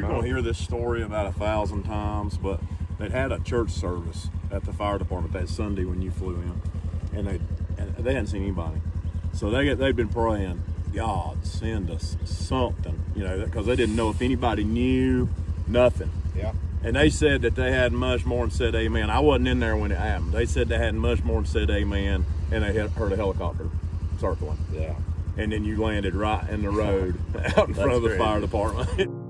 you're going to hear this story about 1,000 times, but they had a church service at the fire department that Sunday when you flew in, and they hadn't seen anybody. So they'd been praying, God, send us something, because they didn't know if anybody knew, nothing. Yeah. And they said that they had much more and said amen. I wasn't in there when it happened. They said they had much more and said amen, and they heard a helicopter circling. Yeah. And then you landed right in the road out in front of the crazy. fire department.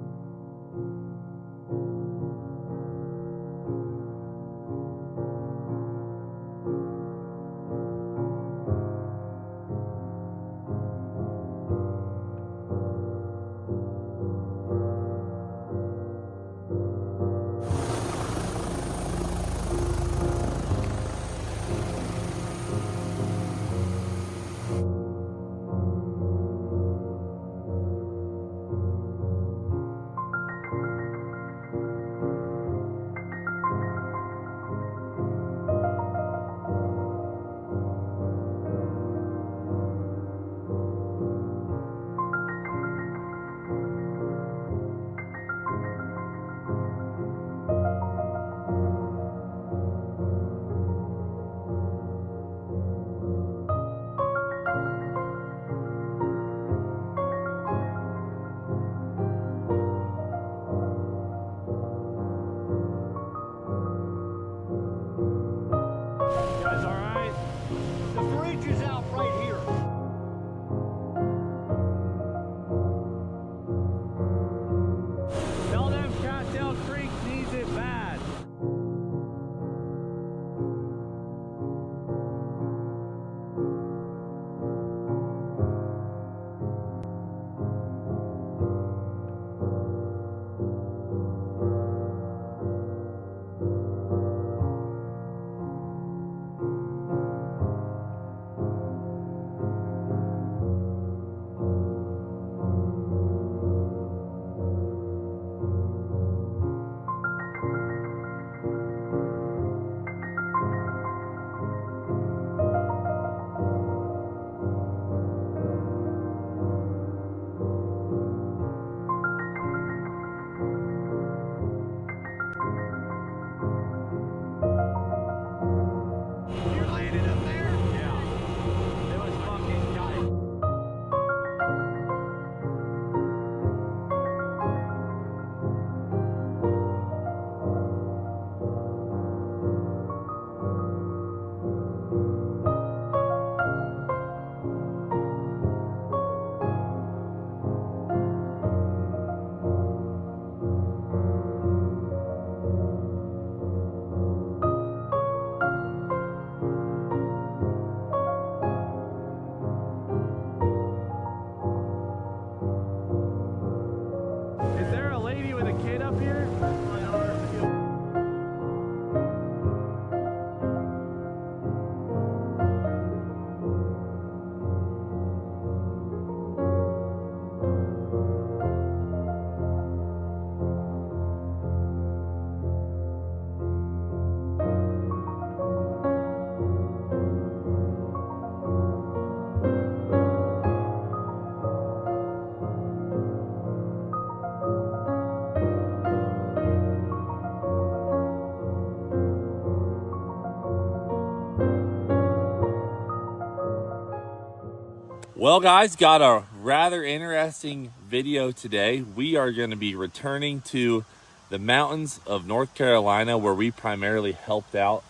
Well, guys, got a rather interesting video today. We are going to be returning to the mountains of North Carolina, where we primarily helped out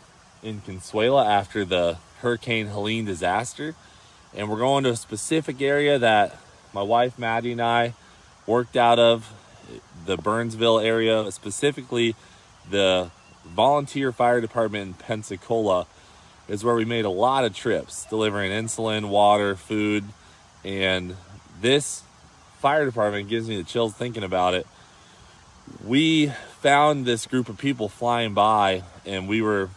in Consuela after the Hurricane Helene disaster. And we're going to a specific area that my wife Maddie and I worked out of, the Burnsville area, specifically the volunteer fire department in Pensacola is where we made a lot of trips, delivering insulin, water, food. And this fire department gives me the chills thinking about it. We found this group of people flying by, and we were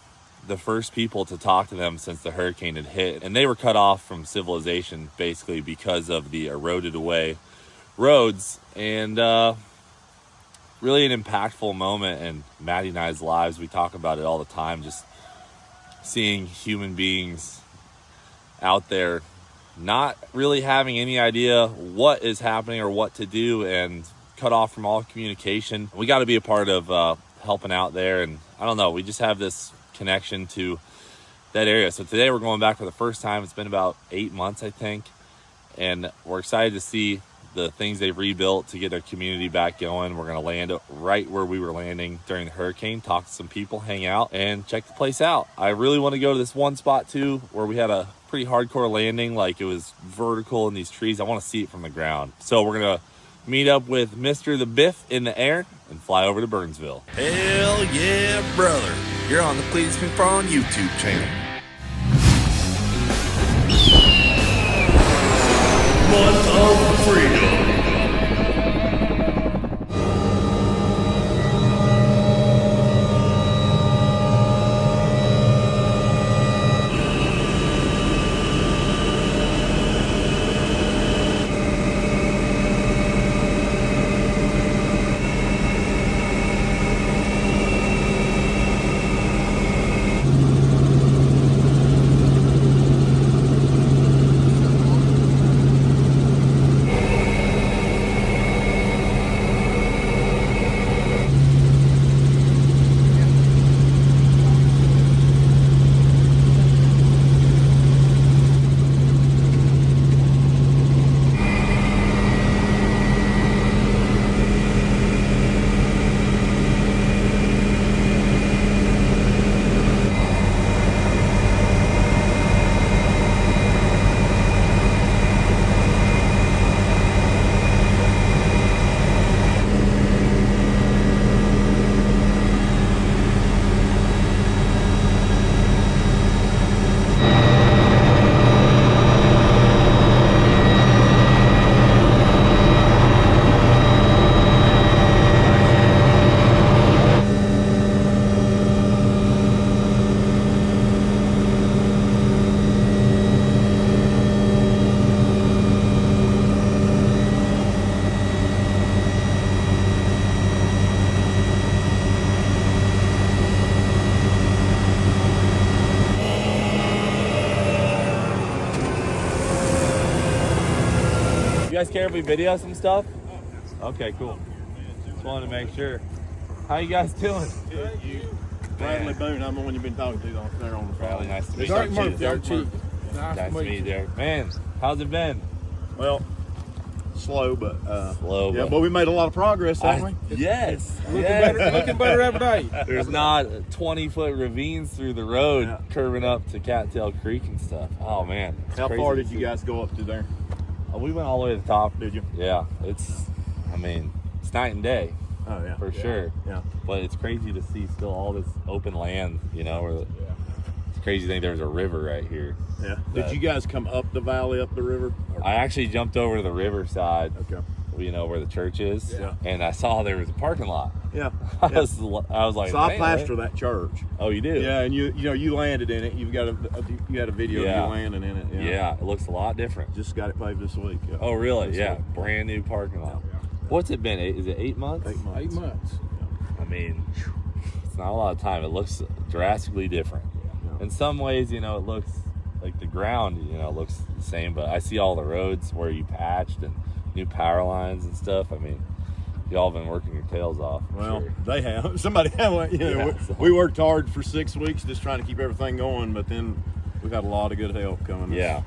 the first people to talk to them since the hurricane had hit. And they were cut off from civilization basically because of the eroded away roads. And really an impactful moment in Maddie and I's lives. We talk about it all the time, just seeing human beings out there not really having any idea what is happening or what to do, and cut off from all communication. We got to be a part of helping out there, and I don't know, we just have this connection to that area. So today we're going back for the first time. It's been about 8 months, I think, and we're excited to see the things they've rebuilt to get their community back going. We're going to land right where we were landing during the hurricane, talk to some people, hang out, and check the place out. I really want to go to this one spot too where we had a pretty hardcore landing, like it was vertical in these trees. I want to see it from the ground. So we're going to meet up with Mr. the Biff in the air and fly over to Burnsville. Hell yeah, brother. You're on the Cleetus McFarland YouTube channel. Month of Freedom. You guys care if we video some stuff? Okay, cool. Just wanted to make sure. How you guys doing? Good, you. Bradley Boone, I'm the one you've been talking to there on the Bradley, phone. nice to meet Derek you. Murphy, Derek Chief. Nice to meet you, Derek. Man, how's it been? Well, slow, but Slow, yeah, but- but we made a lot of progress, haven't we? Yes. Looking better every day. There's not 20-foot ravines through the road Yeah. curving up to Cattail Creek and stuff. Oh man. it's How crazy far to did you see. guys go up to there? We went all the way to the top. Did you? Yeah, it's night and day Oh yeah, for sure. Yeah. But it's crazy to see still all this open land, where it's crazy to think there's a river right here. Yeah. Did you guys come up the valley, up the river? Or- I actually jumped over to the riverside, Okay. where the church is, Yeah. and I saw there was a parking lot. Yeah. I was like, So I "Man, pastor that church. Oh, you do? Yeah, and you landed in it. You had a video Yeah. of you landing in it. Yeah, it looks a lot different. Just got it paved this week. Yeah. Oh, really? This Yeah, week. brand new parking lot. What's it been? Is it 8 months? 8 months. 8 months. It's not a lot of time. It looks drastically different. Yeah. In some ways, it looks like the ground, looks the same, but I see all the roads where you patched and new power lines and stuff. Y'all been working your tails off. I'm Well, sure. they have. Somebody have. Yeah, we worked hard for 6 weeks just trying to keep everything going, but then we've had a lot of good help coming. Yeah.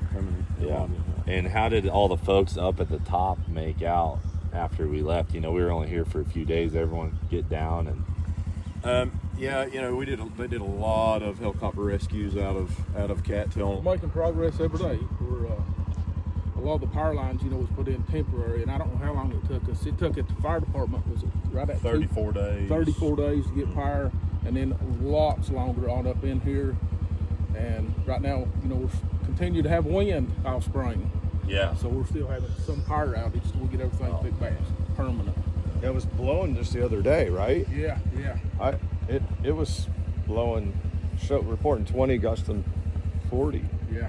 Yeah. And how did all the folks up at the top make out after we left? We were only here for a few days. Everyone get down and Yeah, they did a lot of helicopter rescues out of Cattail. We're making progress every day. A lot of the power lines, was put in temporary, and I don't know how long it took us. It took at the fire department, was it right at 34 days. 34 days to get power, and then lots longer on up in here. And right now, we're continue to have wind all spring. yeah. So we're still having some power outage till we get everything fixed back permanent. It was blowing just the other day, right? Yeah. It was blowing, reporting 20, gusting 40. Yeah.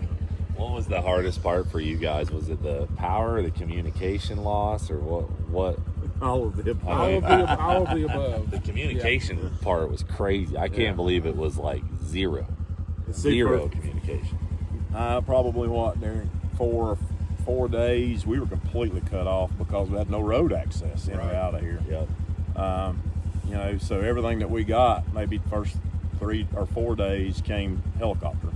What was the hardest part for you guys? Was it the power, the communication loss, or what? All of them. All of the above. The communication part was crazy. I can't believe it was like zero Zero. communication. Probably what, Darren? 4 days, we were completely cut off because we had no road access in or out of here. Yep. You know, so everything that we got, maybe the first 3 or 4 days, came helicopter.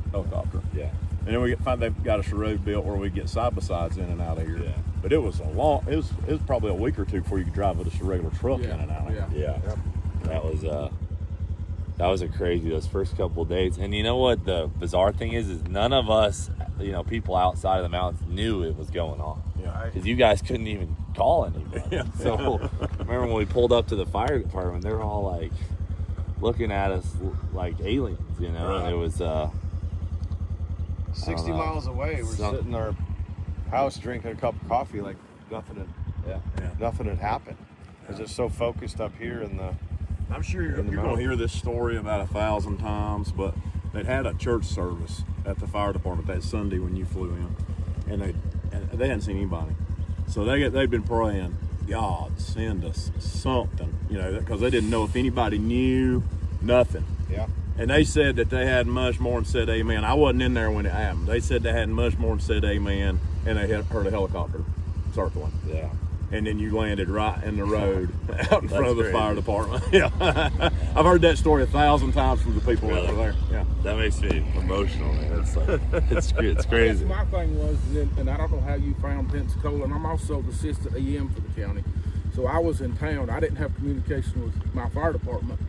Yeah. And then they've got us a road built where we get side-by-sides in and out of here. Yeah. But it was it was probably a week or two before you could drive with just a regular truck in and out of here. Yeah. Yep. That was a crazy, those first couple of days. And you know what the bizarre thing is none of us, you know, people outside of the mountains knew it was going on. Yeah. Because you guys couldn't even call anybody. Yeah. So remember when we pulled up to the fire department, they were all like looking at us like aliens, you know. Right. And it was 60 miles away, we're sitting in our house drinking a cup of coffee like nothing had happened. I was just so focused up here in the. I'm sure you're going to hear this story about 1,000 times, but they had a church service at the fire department that Sunday when you flew in, and they hadn't seen anybody. So they'd been praying, God, send us something, you know, because they didn't know if anybody knew, nothing. Yeah. And they said that they hadn't much more and said amen. I wasn't in there when it happened. They said they hadn't much more and said amen, and they heard a helicopter circling. yeah. And then you landed right in the road out in front of the crazy. fire department. Yeah, I've heard that story 1,000 times from the people that were there. Yeah, That makes me emotional, man. It's like, it's crazy. My thing was, and I don't know how you found Pensacola, and I'm also the assistant EM for the county. So I was in town. I didn't have communication with my fire department,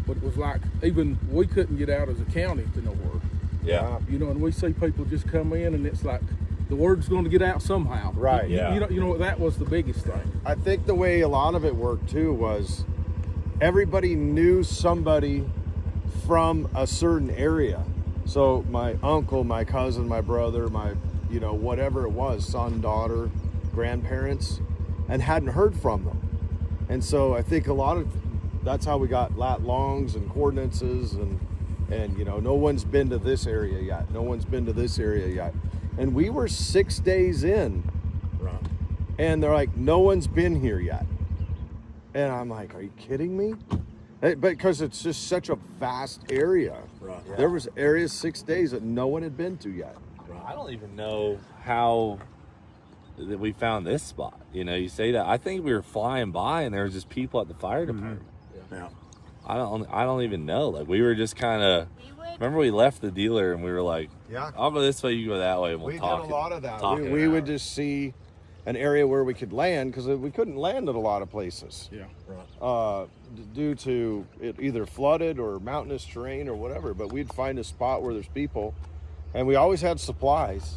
but it was like even we couldn't get out as a county to nowhere. Yeah. You know, and we see people just come in, and it's like the word's going to get out somehow. Right. Yeah. You know, that was the biggest thing. I think the way a lot of it worked too was everybody knew somebody from a certain area. So my uncle, my cousin, my brother, my, you know, whatever it was, son, daughter, grandparents, and hadn't heard from them. And so I think that's how we got lat longs and coordinates and you know, no one's been to this area yet. No one's been to this area yet. And we were 6 days in. right. And they're like, no one's been here yet. And I'm like, are you kidding me? But because it's just such a vast area. Right. Yeah. There was areas 6 days that no one had been to yet. I don't even know how that we found this spot. You know, you say that. I think we were flying by and there was just people at the fire department. Yeah. I don't even know. Like we were just kind of. Remember we left the dealer and we were like, Yeah. I'll go this way, you go that way, and we'll We talk. did a lot of that. talk We it would out. just see an area where we could land because we couldn't land at a lot of places. Yeah. Right. Due to it either flooded or mountainous terrain or whatever. But we'd find a spot where there's people, and we always had supplies,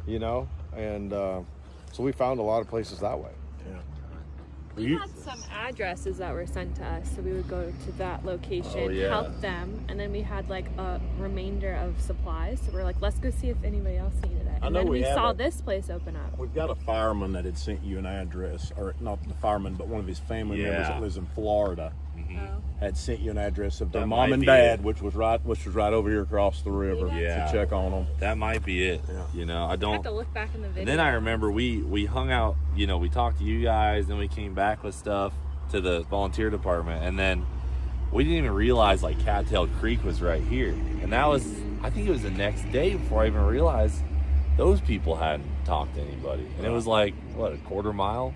you know, and so we found a lot of places that way. Yeah. We had some addresses that were sent to us, so we would go to that location, help them, and then we had like a remainder of supplies. So we're like, let's go see if anybody else needed it. I And know then we we have saw a- this place open up. We've got a fireman that had sent you an address, or not the fireman, but one of his family members that lives in Florida had sent you an address of their That mom might and be dad, it. which was right over here across the river. Yeah. To check on them. That might be it. Yeah. You know, I I have don't. to look back in the video. And then I remember we hung out. You know, we talked to you guys, then we came back with stuff to the volunteer department, and then we didn't even realize like Cattail Creek was right here, and that was I think it was the next day before I even realized those people hadn't talked to anybody, and it was like what a quarter mile.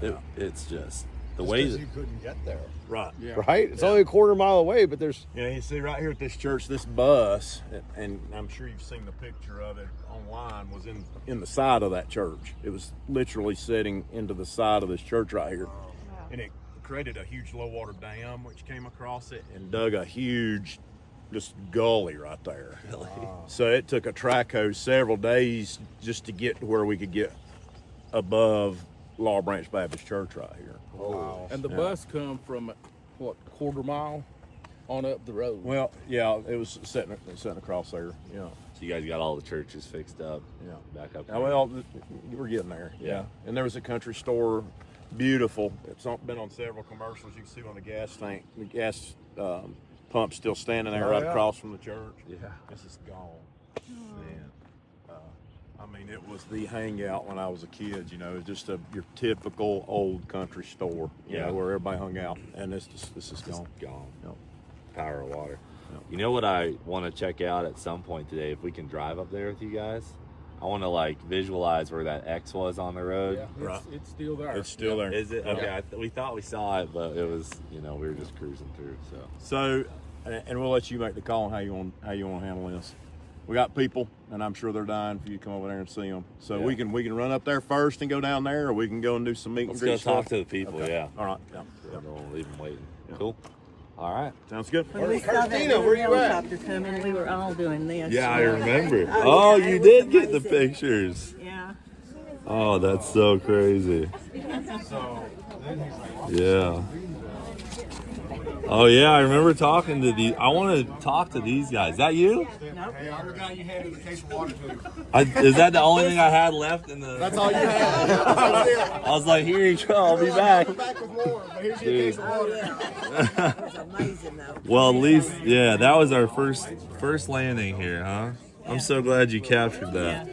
Yeah. It's just the way that, you couldn't get there. Right. Yeah. Right? It's only a quarter mile away, but there's You know, you see right here at this church, this bus, and I'm sure you've seen the picture of it online, was in the side of that church. It was literally sitting into the side of this church right here. And it created a huge low water dam which came across it and dug a huge just gully right there. Really? So it took a track hose several days just to get to where we could get above Law Branch Baptist Church right here. wow. And the bus come from what, quarter mile on up the road. Well, yeah, it was sitting across there. Yeah. So you guys got all the churches fixed up. Yeah. Back up. Oh, well, we're getting there. Yeah. And there was a country store, beautiful. It's been on several commercials. You can see on the gas pump still standing there right across from the church. Yeah. This is gone. Man. I mean, it was the hangout when I was a kid. You know, just your typical old country store. You know, where everybody hung out, and this is gone. Gone. Yep. Power of water. Yep. You know what I want to check out at some point today? If we can drive up there with you guys, I want to like visualize where that X was on the road. Yeah, it's still there. It's still there. Is it? Okay, we thought we saw it, but it was, we were just cruising through. So, and we'll let you make the call on how you want to handle this. We got people, and I'm sure they're dying for you to come over there and see them. So we can run up there first and go down there, or we can go and do some meet and greet Let's go talk stuff. to the people. Okay. Yeah. All right. Yeah. Don't leave them waiting. Cool. All right. Sounds good. When we saw that little helicopter coming, we were all doing this. Yeah, I remember. Oh, you did get the pictures. Yeah. Oh, that's so crazy. Yeah. Oh yeah, I remember talking to these. I want to talk to these guys. Is that you? Nope. Hey, I'm the guy you handed the case of water to. Is that the only thing I had left in the? That's all you had. That's it. I was like, here you go. I'll be back. Come back with more. But here's your case of water. That was amazing, though. Well, at least, yeah, that was our first landing here, huh? I'm so glad you captured that.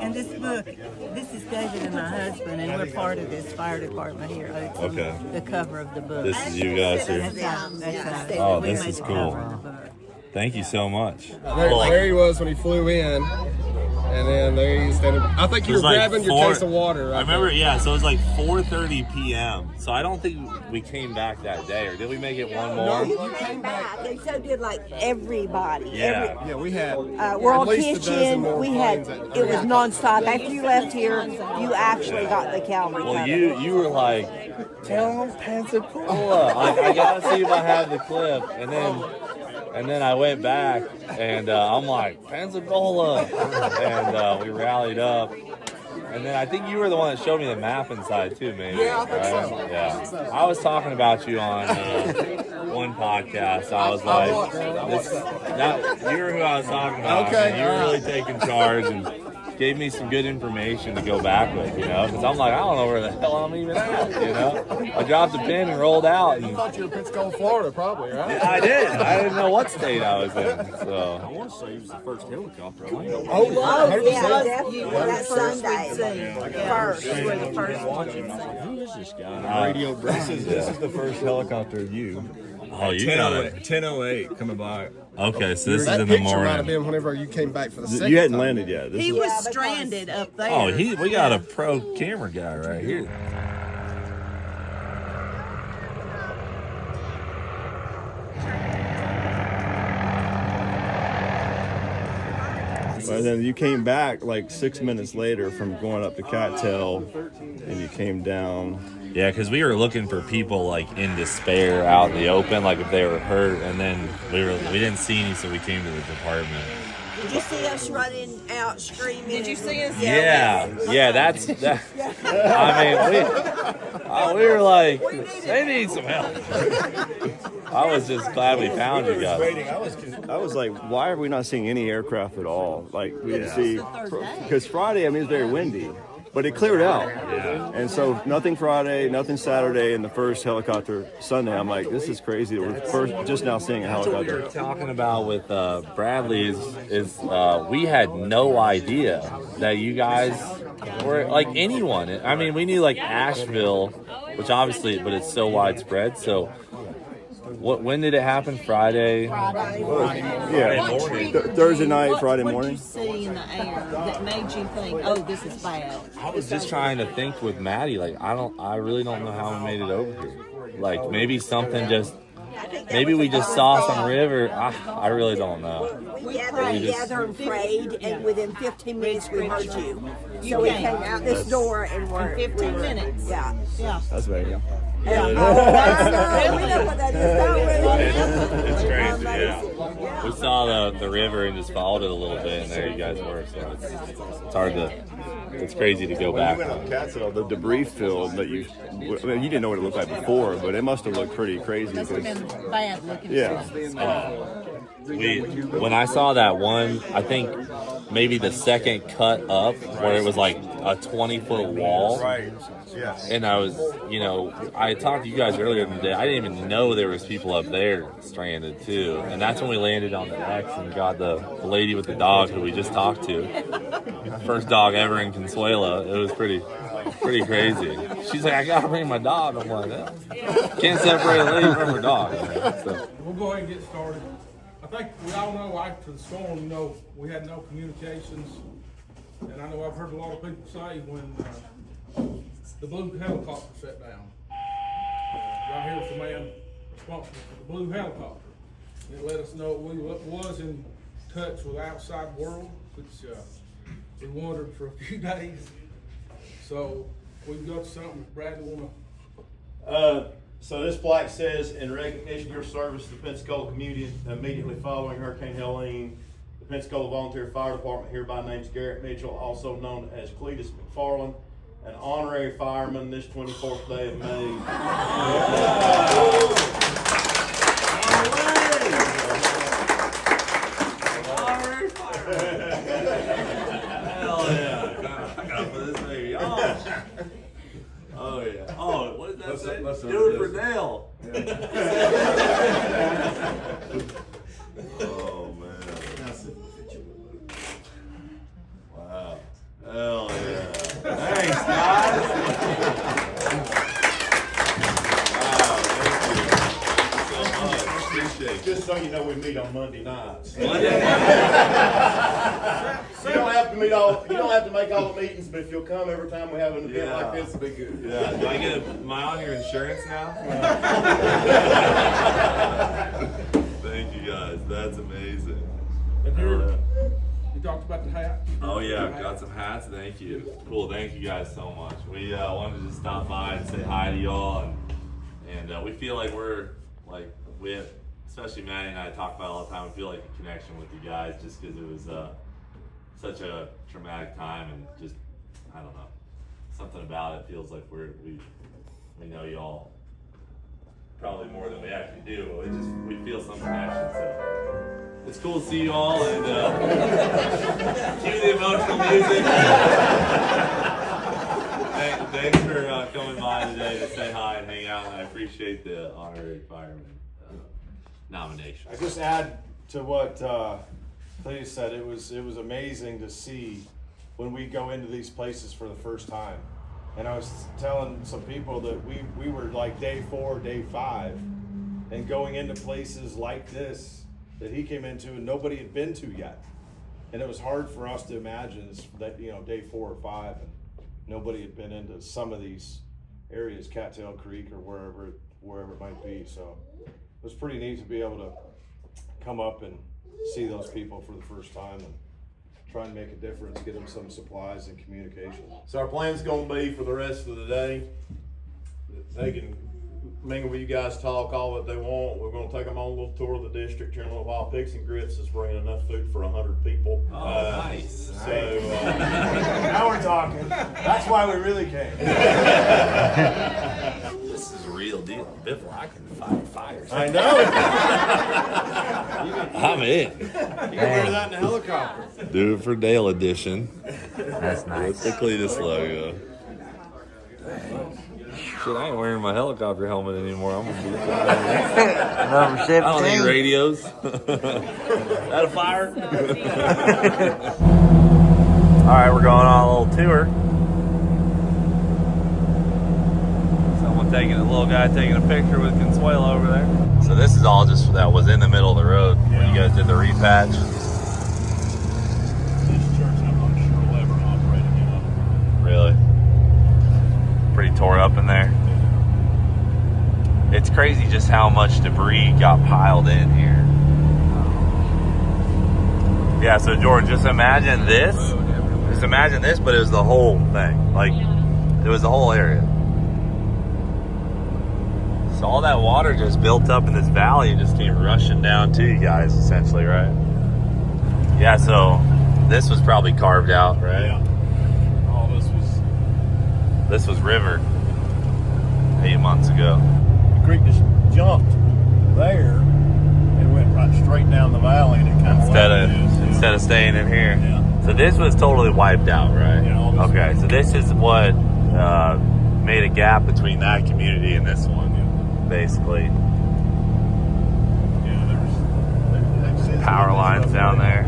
And this book, this is David and my husband, and we're part of this fire department here. It's on Okay. The cover of the book. This is you guys here. That's us. Oh, We this made is the cool. cover of the book. Thank you so much. There he was when he flew in, and then there he's standing. I think you were grabbing your case of water. Right I remember, yeah. So it was like 4:30 p.m. So I don't think we came back that day, or did we make it one more? You came back. And so did like everybody. Yeah. Yeah, we had World at least a dozen Kitchen, more we had, planes that- it was nonstop. After you left here, you actually got the Calvary Well, cover. you were like, tell them Pensacola. I gotta see if I have the clip, and then I went back, and I'm like, Pensacola, and we rallied up. And then I think you were the one that showed me the map inside too, maybe. Yeah, I think right? so. Yeah, I was talking about you on one podcast. I was like, you were who I was talking about. Okay, and you were really taking charge and gave me some good information to go back with, because I'm like, I don't know where the hell I'm even at, I dropped the pin and rolled out. I And thought you were Pensacola, Florida, probably, right? I did. I didn't know what state I was in. I So want to say it was the first helicopter. Oh, Yeah, 100%. definitely. That Sunday. First. We were the first ones. Who is this guy? Radio. This is the first helicopter you. oh, you got it. 10:08 coming by. Okay, so this is That in the picture might have morning. been whenever you came back for the second You hadn't time. landed yet. This He is, was stranded up there. Oh, we got a pro camera guy right here. But then you came back like 6 minutes later from going up to Cattail, and you came down. Yeah, because we were looking for people like in despair out in the open, like if they were hurt, and then we didn't see any, so we came to the department. Did you see us running out screaming? Did you see us? Yeah, that's that. I mean, we were like, they need some help. I was just glad we found you guys. I was like, why are we not seeing any aircraft at all? Like we didn't see, because Friday, I mean, it's very windy, but it cleared out. Yeah. And so nothing Friday, nothing Saturday, and the first helicopter Sunday. I'm like, this is crazy. We're just now seeing a What we were helicopter. talking about with Bradley is we had no idea that you guys were like anyone. I mean, we knew like Asheville, which obviously, but it's so widespread. So, when did it happen? Friday. Yeah, Thursday night, Friday What morning. did you see in the air that made you think, oh, this is bad? I was just trying to think with Maddie. Like, I really don't know how we made it over here. Like, maybe something just. Maybe we just saw some river. I really don't know. We gathered together and prayed, and within 15 minutes we heard you. So we came out this door and were 15 minutes. Yeah. Yeah. That's very good. Yeah. We know what that is. Don't we? It's crazy, yeah. We saw the river and just followed it a little bit, and there you guys were. So it's hard to. It's crazy to go back. We went up Cattail, the debris field that you didn't know what it looked like before, but it must have looked pretty crazy. Must have been bad looking. Yeah. When I saw that one, I think maybe the second cut up where it was like a 20-foot wall. Right. Yes. And I was, I talked to you guys earlier in the day. I didn't even know there was people up there stranded too. And that's when we landed on the X and got the lady with the dog who we just talked to. First dog ever in Consuela. It was pretty crazy. She's like, I gotta bring my dog. I'm like, can't separate a lady from her dog. So. We'll go ahead and get started. I think we all know after the storm, we had no communications And I know I've heard a lot of people say when the blue helicopter set down. Right here was the man responsible for the blue helicopter. It let us know we was in touch with the outside world, which we wondered for a few days. So we've got something Bradley wanna. So this plaque says, in recognition of your service to the Pensacola community immediately following Hurricane Helene, the Pensacola Volunteer Fire Department hereby names Garrett Mitchell, also known as Cleetus McFarland, an honorary fireman this 24th day of May. Honorary fireman. Hell yeah. I gotta put this baby on. Oh yeah. Oh, what does that say? Do it for Dale. Oh man. Wow. Hell yeah. Thanks, guys. Wow, thank you so much. Appreciate it. Just so you know, we meet on Monday nights. Monday You don't have to make all the meetings, but if you'll come every time we have an event like this, it'll be good. Yeah. Do I get am I on your insurance now? Thank you guys. That's amazing. And here, you talked about the hat. Oh yeah, I've got some hats. Thank you. Cool. Thank you guys so much. We wanted to stop by and say hi to y'all, and we feel like especially Maddie and I talk about it all the time. We feel like a connection with you guys just because it was such a traumatic time, and just I don't know, something about it feels like we know y'all probably more than we actually do, but we feel some connection. So it's cool to see you all, and cue the emotional music. Thanks for coming by today to say hi and hang out, and I appreciate the honorary fireman nomination. I just add to what Cleetus said. It was amazing to see when we go into these places for the first time. And I was telling some people that we were like day 4, day 5, and going into places like this that he came into and nobody had been to yet. And it was hard for us to imagine that, day 4 or 5, and nobody had been into some of these areas, Cattail Creek or wherever it might be. So it was pretty neat to be able to come up and see those people for the first time and try and make a difference, get them some supplies and communication. So our plan's going to be for the rest of the day, they can mingle with you guys, talk all that they want. We're going to take them on a little tour of the district here in a little while. Pigs and Grits is bringing enough food for 100 people. Oh, nice. So now we're talking. That's why we really came. This is a real deal. Biff, I can fight fires. I know. I'm in. You can wear that in a helicopter. Do it for Dale edition. That's nice. With the Cleetus logo. Shit, I ain't wearing my helicopter helmet anymore. I'm gonna be Number 17. I don't need radios. That a fire? Alright, we're going on a little tour. A little guy taking a picture with Consuelo over there. So this is all just that was in the middle of the road when you guys did the repatch. this church, I'm not sure will ever operate again. Really? Pretty tore up in there. It's crazy just how much debris got piled in here. Yeah, so Jordan, just imagine this. Just imagine this, but it was the whole thing. Like, it was the whole area. So all that water just built up in this valley and just came rushing down to you guys, essentially, right? Yeah, so this was probably carved out, right? Yeah. Oh, This was river 8 months ago. the creek just jumped there and went right straight down the valley, and it kind of Instead of staying in here. Yeah. So this was totally wiped out, right? Yeah, all this Okay, so this is what made a gap between that community and this one, basically. there's Power lines down there.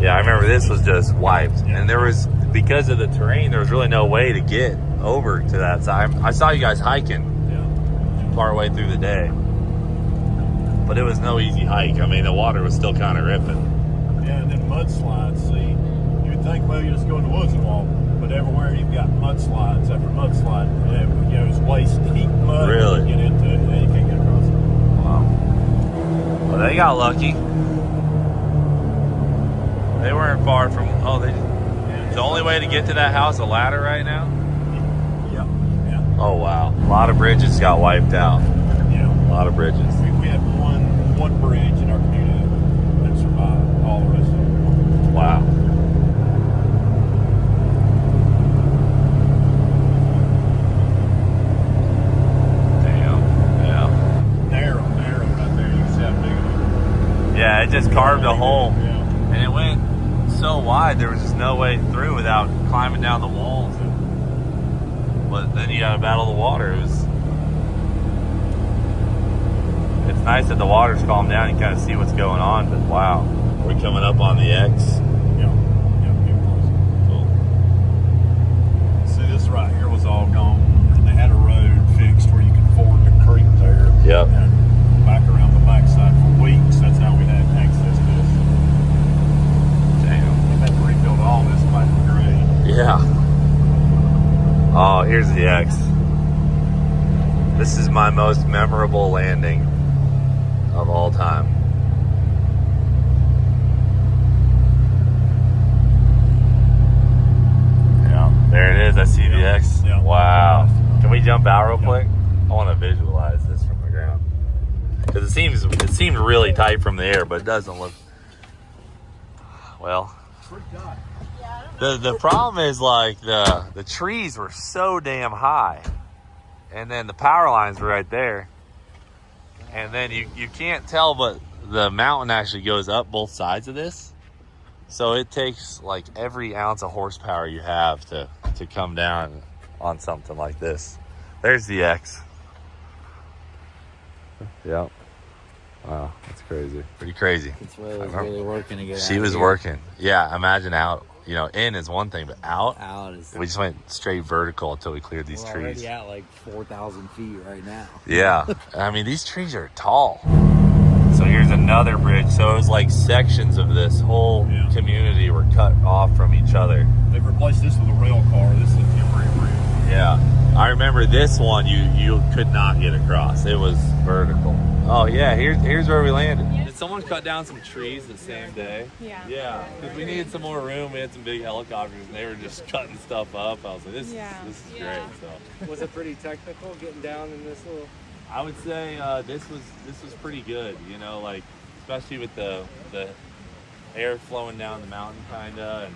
Yeah, I remember this was just wiped. And there was, because of the terrain, there was really no way to get over to that side. I saw you guys hiking part way through the day. But it was no easy hike. I mean, the water was still kind of ripping. Yeah, and then mudslides, see, would think, well, you just go in the woods and walk, but everywhere you've got mudslides after mudslide. You know, it's waist deep mud. Really? You get into it, and you can't get across it. Wow. Well, they got lucky. They weren't far from. Oh, the only way to get to that house a ladder right now. Yeah. Oh wow, a lot of bridges got wiped out. Yeah. A lot of bridges. We had one bridge in our community that survived. All the rest of them. Wow. Damn. Yeah. Narrow right there. You can see how big it is. Yeah, it just carved a hole, Yeah. and it went so wide there was just no way through without climbing down the walls. But then you got to battle the water. It's nice that the water's calmed down. You kind of see what's going on. But wow, we're coming up on the X. Yeah, get close. Cool. See, this right here was all gone, and they had a road fixed where you could ford the creek there. Yep. And back around the backside for weeks. That's how we had access to this. Damn. They had to rebuild all this back in grade. Yeah. Oh, here's the X. This is my most memorable landing of all time. Yeah, there it is. I see the X. Yeah. Wow. Can we jump out real quick? I want to visualize this from the ground. Because it seemed really tight from the air, but it doesn't look. Well, the problem is like the trees were so damn high, and then the power lines were right there, and then you can't tell, but the mountain actually goes up both sides of this, so it takes like every ounce of horsepower you have to come down on something like this. There's the X. Yep. Wow, that's crazy. Pretty crazy. That's why I was really working to get out. She was working. Yeah, imagine out. You know, in is one thing, but out is. we just went straight vertical until we cleared these We're trees. already at like 4,000 feet right now. Yeah, I mean, these trees are tall. So here's another bridge. So it was like sections of this whole community were cut off from each other. They've replaced this with a rail car. This is a temporary bridge. Yeah, I remember this one. You could not get across. It was vertical. Oh yeah, here's where we landed. Yeah. Did someone cut down some trees the same day? Yeah. Yeah, because we needed some more room. We had some big helicopters, and they were just cutting stuff up. I was like, this is great. So Was it pretty technical getting down in this little? I would say this was pretty good. You know, like especially with the air flowing down the mountain, kinda, and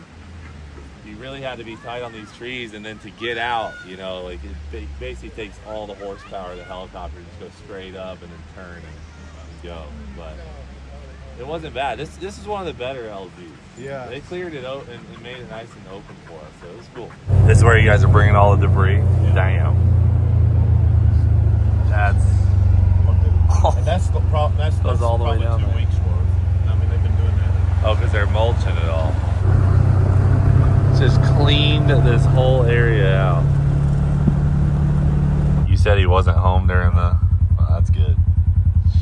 you really had to be tight on these trees, and then to get out, you know, like it basically takes all the horsepower of the helicopter to just go straight up and then turn and go. But it wasn't bad. This is one of the better LGs. Yeah. They cleared it out and made it nice and open for us, so it was cool. This is where you guys are bringing all the debris. Yeah. Damn. That's the problem. That's all the way down 2 there. weeks worth. I mean, they've been doing that. Oh, because they're mulching it all. Just cleaned this whole area out. You said he wasn't home during the. Well, that's good.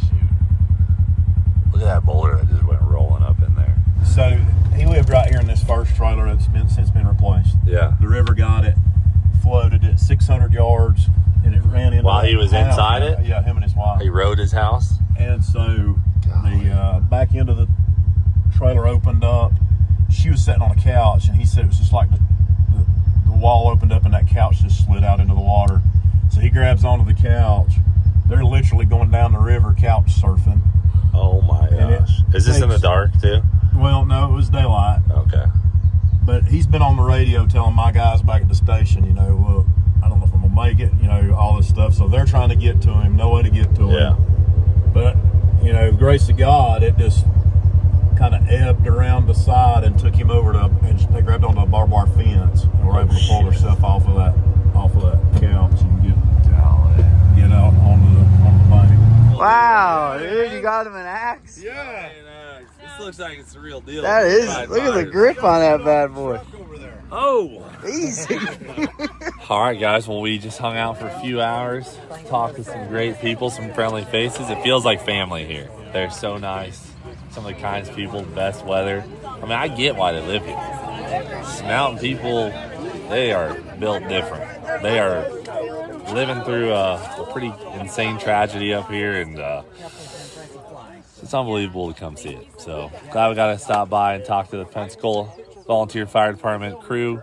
Shoot. Look at that boulder that just went rolling up in there. So he lived right here in this first trailer that's since been replaced. Yeah. The river got it, floated it 600 yards, and it ran into. While he was house. inside it? Yeah, him and his wife. He rode his house. And so the back end of the trailer opened up. She was sitting on a couch, and he said it was just like the wall opened up and that couch just slid out into the water. So he grabs onto the couch. They're literally going down the river couch surfing. Oh my gosh. Is this in the dark too? Well, no, it was daylight. Okay. But he's been on the radio telling my guys back at the station, you know, look, I don't know if I'm going to make it, you know, all this stuff. So they're trying to get to him, no way to get to him. Yeah. But, you know, grace of God, it just kind of ebbed around the side and took him over to, and they grabbed onto a barbed wire fence and were able to pull themselves off of that couch and get out on the bank. Wow, dude, you got him an axe? Yeah. This looks like it's the real deal. That is. Look at the grip on that bad boy. Oh. Easy. All right, guys. Well, we just hung out for a few hours, talked to some great people, some friendly faces. It feels like family here. They're so nice. Some of the kindest people, the best weather. I mean, I get why they live here. mountain people, they are built different. They are living through a pretty insane tragedy up here, and it's unbelievable to come see it. So glad we got to stop by and talk to the Pensacola Volunteer Fire Department crew.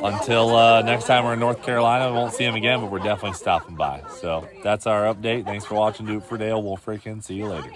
Until next time we're in North Carolina, we won't see them again, but we're definitely stopping by. So that's our update. Thanks for watching. Do It for Dale. We'll freaking see you later.